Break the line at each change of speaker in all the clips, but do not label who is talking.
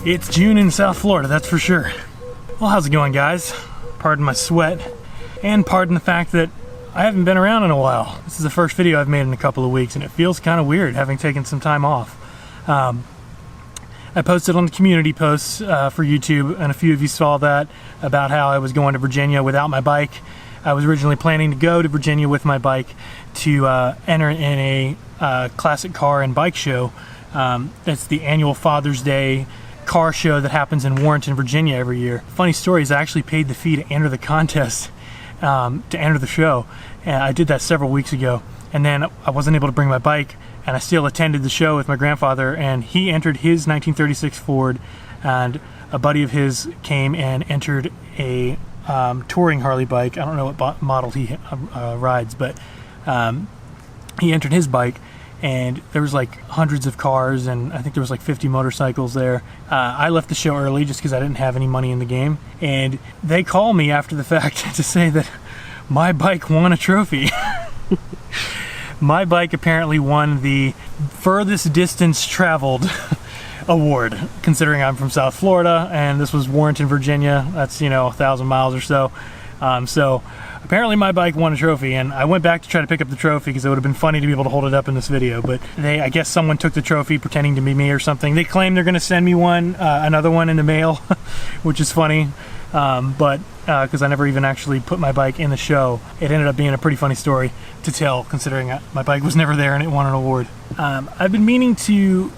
It's June in South Florida, that's for sure. Well, how's it going, guys? Pardon my sweat, and pardon the fact that I haven't been around in a while. This is the first video I've made in a couple of weeks, and it feels kind of weird having taken some time off. I posted on the community posts for YouTube, and a few of you saw that, about how I was going to Virginia without my bike. I was originally planning to go to Virginia with my bike to enter in a classic car and bike show. It's the annual Father's Day car show that happens in Warrenton, Virginia every year. Funny story is I actually paid the fee to enter the contest, to enter the show. And I did that several weeks ago. And then I wasn't able to bring my bike, and I still attended the show with my grandfather, and he entered his 1936 Ford, and a buddy of his came and entered a touring Harley bike. I don't know what model he rides, but he entered his bike, and there was like hundreds of cars, and I think there was like 50 motorcycles there. I left the show early just because I didn't have any money in the game, and they call me after the fact to say that my bike won a trophy. My bike apparently won the furthest distance traveled award, considering I'm from South Florida, and this was Warrenton, Virginia. That's, 1,000 miles or so. So apparently my bike won a trophy, and I went back to try to pick up the trophy because it would have been funny to be able to hold it up in this video, but I guess someone took the trophy pretending to be me or something. They claim they're going to send me another one in the mail, which is funny, but because I never even actually put my bike in the show. It ended up being a pretty funny story to tell, considering my bike was never there and it won an award. I've been meaning to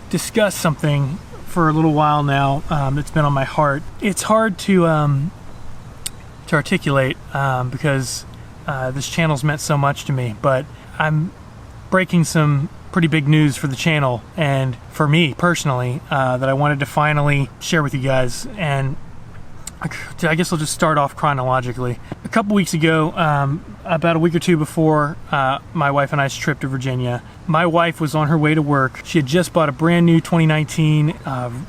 discuss something for a little while now that's been on my heart. It's hard to articulate because this channel's meant so much to me, but I'm breaking some pretty big news for the channel and for me personally that I wanted to finally share with you guys. And I guess I'll just start off chronologically. A couple weeks ago, about a week or two before my wife and I's trip to Virginia, my wife was on her way to work. She had just bought a brand new 2019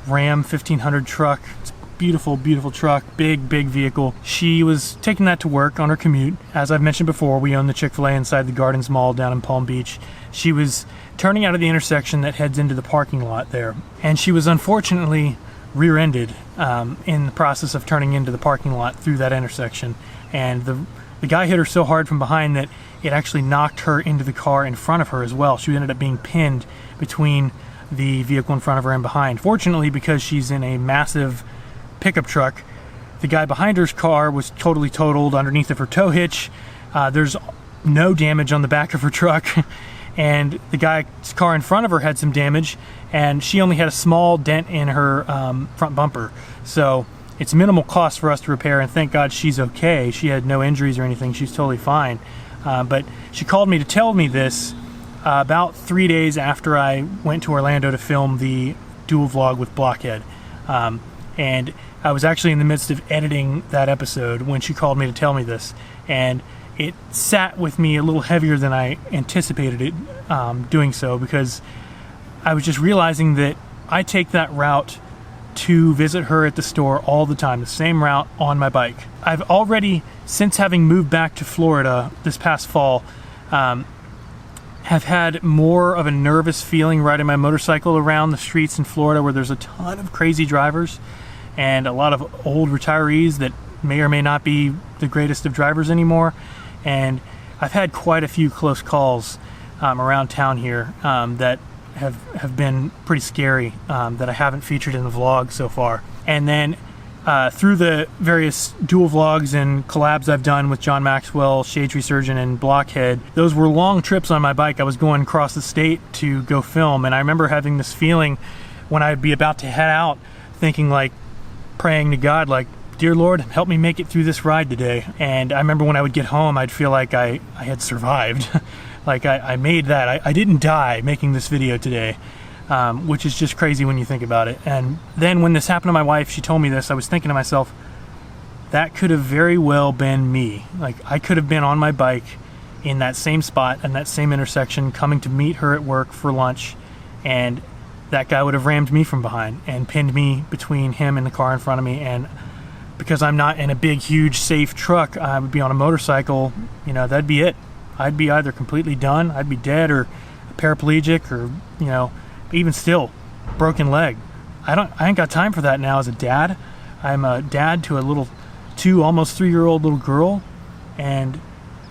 Ram 1500 truck. It's a beautiful, beautiful truck, big vehicle. She was taking that to work on her commute. As I've mentioned before, we own the Chick-fil-A inside the Gardens Mall down in Palm Beach. She was turning out of the intersection that heads into the parking lot there, and she was unfortunately rear-ended in the process of turning into the parking lot through that intersection, and the guy hit her so hard from behind that it actually knocked her into the car in front of her as well. She ended up being pinned between the vehicle in front of her and behind. Fortunately, because she's in a massive pickup truck, the guy behind her's car was totally totaled underneath of her tow hitch. There's no damage on the back of her truck, and the guy's car in front of her had some damage, and she only had a small dent in her front bumper. So it's minimal cost for us to repair, and thank God she's okay. She had no injuries or anything. She's totally fine. But she called me to tell me this about 3 days after I went to Orlando to film the dual vlog with Blockhead. And I was actually in the midst of editing that episode when she called me to tell me this. And it sat with me a little heavier than I anticipated it doing so, because I was just realizing that I take that route to visit her at the store all the time, the same route on my bike. I've already, since having moved back to Florida this past fall, have had more of a nervous feeling riding my motorcycle around the streets in Florida where there's a ton of crazy drivers and a lot of old retirees that may or may not be the greatest of drivers anymore. And I've had quite a few close calls around town here that have been pretty scary, that I haven't featured in the vlog so far. And then through the various dual vlogs and collabs I've done with John Maxwell, Shade Tree Surgeon, and Blockhead, those were long trips on my bike. I was going across the state to go film, and I remember having this feeling when I'd be about to head out, thinking, like, praying to God, like, dear Lord, help me make it through this ride today. And I remember when I would get home, I'd feel like I had survived. Like I made that. I didn't die making this video today, which is just crazy when you think about it. And then when this happened to my wife, she told me this, I was thinking to myself, that could have very well been me. Like, I could have been on my bike in that same spot and that same intersection, coming to meet her at work for lunch, and that guy would have rammed me from behind and pinned me between him and the car in front of me. And because I'm not in a big, huge, safe truck, I would be on a motorcycle, that'd be it. I'd be either completely done, I'd be dead, or paraplegic, or, even still, broken leg. I ain't got time for that now as a dad. I'm a dad to a little almost 3-year-old little girl, and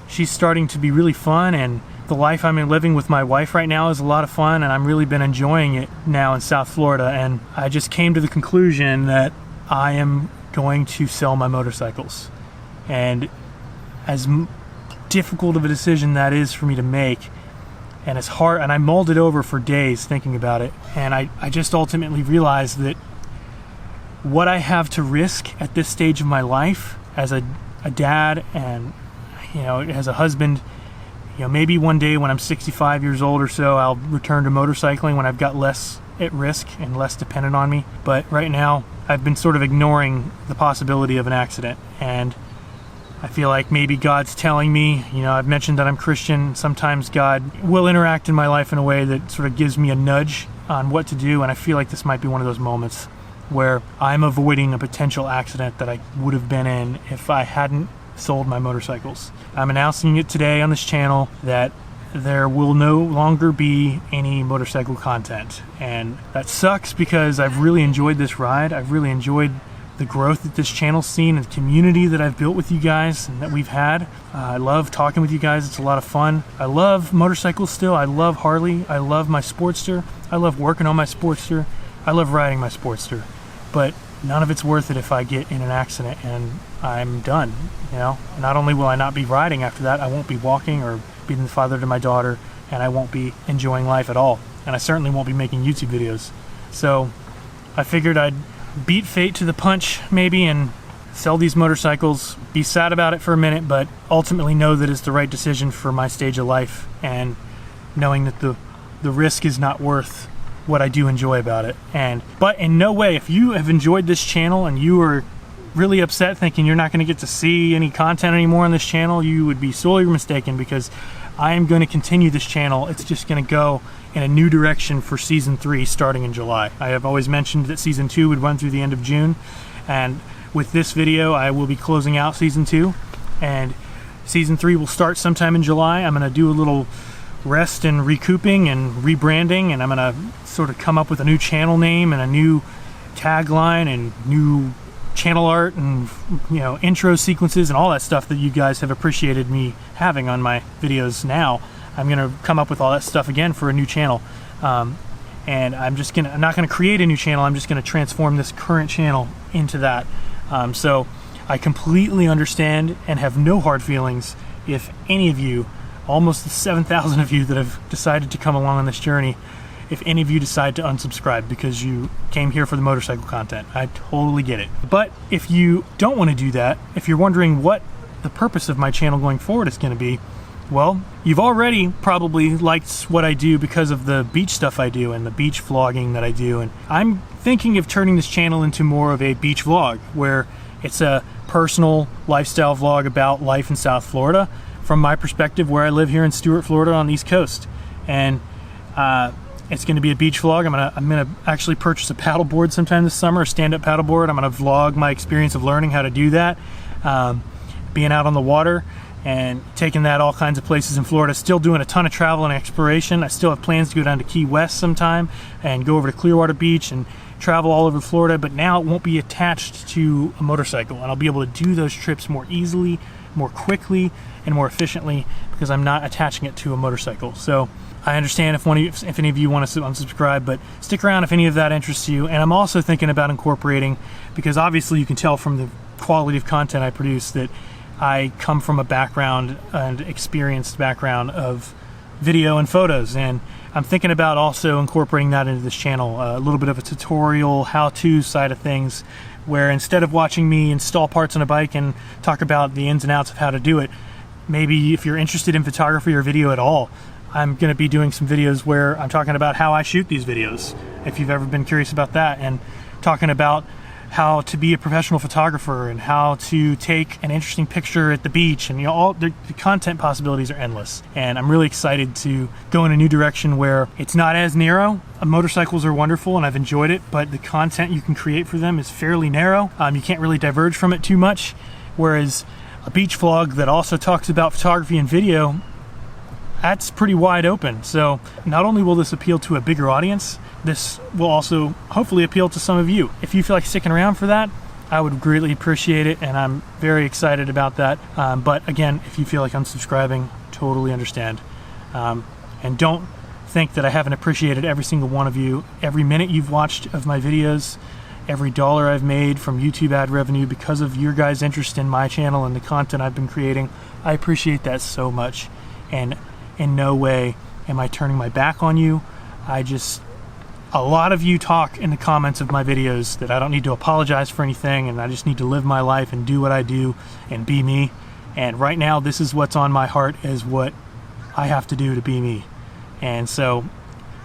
she's starting to be really fun, and the life I'm living with my wife right now is a lot of fun, and I've really been enjoying it now in South Florida. And I just came to the conclusion that I am going to sell my motorcycles. And as difficult of a decision that is for me to make, and it's hard, and I mulled it over for days thinking about it, and I just ultimately realized that what I have to risk at this stage of my life as a dad and, you know, as a husband, you know, maybe one day when I'm 65 years old or so, I'll return to motorcycling when I've got less at risk and less dependent on me. But right now, I've been sort of ignoring the possibility of an accident, and I feel like maybe God's telling me, you know, I've mentioned that I'm Christian. Sometimes God will interact in my life in a way that sort of gives me a nudge on what to do, and I feel like this might be one of those moments where I'm avoiding a potential accident that I would have been in if I hadn't sold my motorcycles. I'm announcing it today on this channel that there will no longer be any motorcycle content, and that sucks because I've really enjoyed this ride. I've really enjoyed the growth that this channel's seen and the community that I've built with you guys and that we've had. I love talking with you guys. It's a lot of fun. I love motorcycles still. I love Harley. I love my Sportster. I love working on my Sportster. I love riding my Sportster. But none of it's worth it if I get in an accident and I'm done. You know, not only will I not be riding after that, I won't be walking or being the father to my daughter, and I won't be enjoying life at all. And I certainly won't be making YouTube videos. So I figured I'd beat fate to the punch maybe and sell these motorcycles, be sad about it for a minute, but ultimately know that it's the right decision for my stage of life, and knowing that the risk is not worth what I do enjoy about it. But in no way, if you have enjoyed this channel and you are really upset thinking you're not going to get to see any content anymore on this channel, you would be sorely mistaken, because I am going to continue this channel. It's just going to go in a new direction for season 3 starting in July. I have always mentioned that season 2 would run through the end of June, and with this video I will be closing out season 2, and season 3 will start sometime in July. I'm going to do a little rest and recouping and rebranding, and I'm going to sort of come up with a new channel name and a new tagline and new channel art and, you know, intro sequences and all that stuff that you guys have appreciated me having on my videos. Now I'm going to come up with all that stuff again for a new channel, and I'm not going to create a new channel. I'm just going to transform this current channel into that. So I completely understand and have no hard feelings if any of you, almost the 7,000 of you that have decided to come along on this journey, if any of you decide to unsubscribe because you came here for the motorcycle content. I totally get it. But if you don't want to do that, if you're wondering what the purpose of my channel going forward is going to be, well, you've already probably liked what I do because of the beach stuff I do and the beach vlogging that I do. And I'm thinking of turning this channel into more of a beach vlog, where it's a personal lifestyle vlog about life in South Florida from my perspective, where I live here in Stuart, Florida on the East Coast. And it's going to be a beach vlog. I'm gonna actually purchase a paddleboard sometime this summer, a stand-up paddleboard. I'm going to vlog my experience of learning how to do that, being out on the water and taking that all kinds of places in Florida. Still doing a ton of travel and exploration. I still have plans to go down to Key West sometime and go over to Clearwater Beach and travel all over Florida, but now it won't be attached to a motorcycle, and I'll be able to do those trips more easily, more quickly, and more efficiently because I'm not attaching it to a motorcycle. So I understand if any of you want to unsubscribe, but stick around if any of that interests you. And I'm also thinking about incorporating, because obviously you can tell from the quality of content I produce that I come from a background and experienced background of video and photos, and I'm thinking about also incorporating that into this channel, a little bit of a tutorial how-to side of things, where instead of watching me install parts on a bike and talk about the ins and outs of how to do it, maybe if you're interested in photography or video at all, I'm going to be doing some videos where I'm talking about how I shoot these videos, if you've ever been curious about that, and talking about how to be a professional photographer and how to take an interesting picture at the beach, and, you know, all the content possibilities are endless. And I'm really excited to go in a new direction where it's not as narrow. Motorcycles are wonderful and I've enjoyed it, but the content you can create for them is fairly narrow. You can't really diverge from it too much, whereas a beach vlog that also talks about photography and video, that's pretty wide open. So not only will this appeal to a bigger audience, this will also hopefully appeal to some of you. If you feel like sticking around for that, I would greatly appreciate it, and I'm very excited about that. But again, if you feel like unsubscribing, totally understand. And don't think that I haven't appreciated every single one of you. Every minute you've watched of my videos, every dollar I've made from YouTube ad revenue because of your guys' interest in my channel and the content I've been creating, I appreciate that so much. And in no way am I turning my back on you. A lot of you talk in the comments of my videos that I don't need to apologize for anything, and I just need to live my life and do what I do and be me. And right now, this is what's on my heart, is what I have to do to be me. And so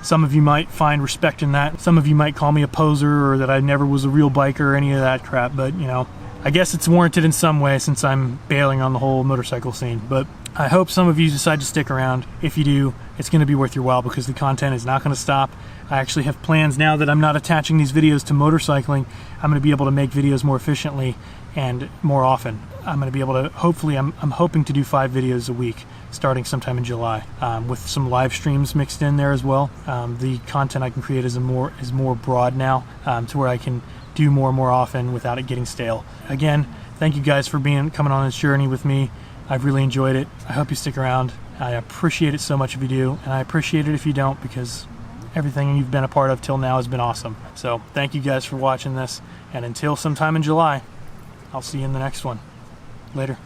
some of you might find respect in that. Some of you might call me a poser, or that I never was a real biker, or any of that crap. But, you know, I guess it's warranted in some way since I'm bailing on the whole motorcycle scene. But I hope some of you decide to stick around. If you do, it's going to be worth your while, because the content is not going to stop. I actually have plans now that I'm not attaching these videos to motorcycling. I'm going to be able to make videos more efficiently and more often. I'm going to be able to, hopefully, I'm hoping to do 5 videos a week starting sometime in July, with some live streams mixed in there as well. The content I can create is more broad now, to where I can do more often without it getting stale. Again, thank you guys for coming on this journey with me. I've really enjoyed it. I hope you stick around. I appreciate it so much if you do, and I appreciate it if you don't, because everything you've been a part of till now has been awesome. So thank you guys for watching this, and until sometime in July, I'll see you in the next one. Later.